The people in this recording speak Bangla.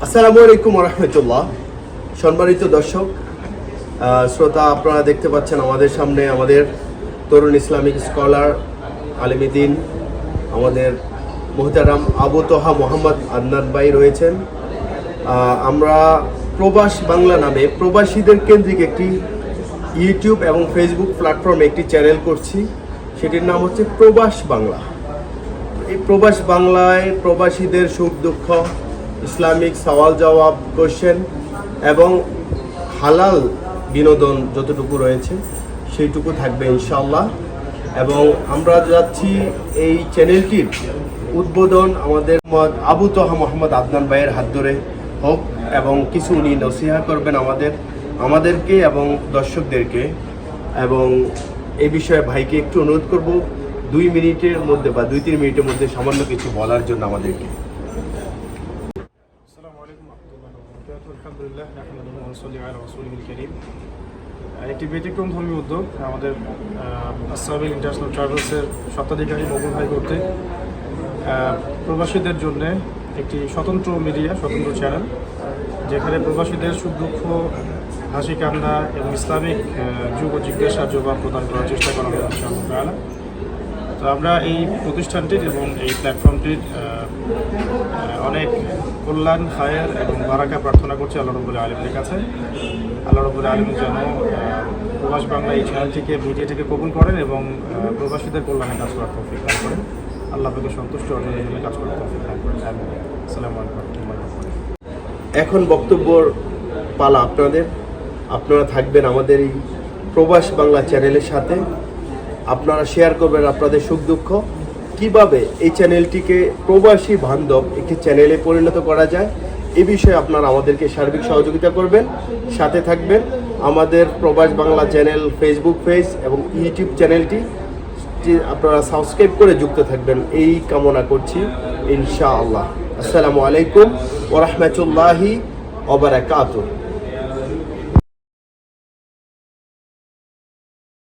আসসালামু আলাইকুম ওয়া রাহমাতুল্লাহ। সম্মানিত দর্শক শ্রোতা, আপনারা দেখতে পাচ্ছেন আমাদের সামনে আমাদের তরুণ ইসলামিক স্কলার আলেমীদ্বীন আমাদের মুহতারাম আবু তোহা মোহাম্মদ আদনান ভাই রয়েছেন। আমরা প্রবাস বাংলা নামে প্রবাসীদের কেন্দ্রিক একটি ইউটিউব এবং ফেসবুক প্ল্যাটফর্মে একটি চ্যানেল করছি, সেটির নাম হচ্ছে প্রবাস বাংলা। এই প্রবাস বাংলায় প্রবাসীদের সুখ দুঃখ, ইসলামিক সওয়াল জবাব, কোশ্চেন এবং হালাল বিনোদন যতটুকু রয়েছে সেইটুকু থাকবে ইনশাআল্লাহ। এবং আমরা যাচ্ছি এই চ্যানেলটির উদ্বোধন আমাদের আবু তোহা মোহাম্মদ আদনান ভাইয়ের হাত ধরে হোক এবং কিছু উনি নসিহা করবেন আমাদেরকে এবং দর্শকদেরকে। এবং এই বিষয়ে ভাইকে একটু অনুরোধ করব 2 মিনিটের মধ্যে বা 2-3 মিনিটের মধ্যে সামান্য কিছু বলার জন্য আমাদেরকে। একটি ব্যতিক্রম ধর্মী উদ্যোগ আমাদের আসসাবিল ইন্টারন্যাশনাল ট্রাভেলসের স্বত্বাধিকারী মকবুল ভাই করতে প্রবাসীদের জন্য একটি স্বতন্ত্র মিডিয়া, স্বতন্ত্র চ্যানেল, যেখানে প্রবাসীদের সুখ দুঃখ, হাসি কান্না এবং ইসলামিক যুগ ও জিজ্ঞাসা জবাব প্রদান করার চেষ্টা করা হবে ইনশাআল্লাহ। তো আমরা এই প্রতিষ্ঠানটির এবং এই প্ল্যাটফর্মটির অনেক কল্যাণ, খায়ের এবং বারাকা প্রার্থনা করছি আল্লাহ রাব্বুল আলামিনের কাছে। আল্লাহ রাব্বুল আলামিন যেন প্রবাস বাংলা এই চ্যানেলটিকে, মিডিয়াটিকে কবুল করেন এবং প্রবাসীদের কল্যাণে কাজ করার তৌফিক দান করেন। আল্লাহ আপনাকে সন্তুষ্ট অর্জনের জন্য কাজ করার তৌফিক দান করেন। আসসালামু আলাইকুম। এখন বক্তব্যর পালা আপনাদের। আপনারা থাকবেন আমাদের এই প্রবাস বাংলা চ্যানেলের সাথে। আপনারা শেয়ার করবেন আপনাদের সুখ দুঃখ, কিভাবে এই চ্যানেলটিকে প্রবাসী বান্ধব একটি চ্যানেলে পরিণত করা যায় এ বিষয়ে আপনারা আমাদেরকে সার্বিক সহযোগিতা করবেন, সাথে থাকবেন। আমাদের প্রবাস বাংলা চ্যানেল ফেসবুক পেজ এবং ইউটিউব চ্যানেলটি আপনারা সাবস্ক্রাইব করে যুক্ত থাকবেন, এই কামনা করছি ইনশাআল্লাহ। আসসালামু আলাইকুম ওয়া রাহমাতুল্লাহি ওয়া বারাকাতুহু।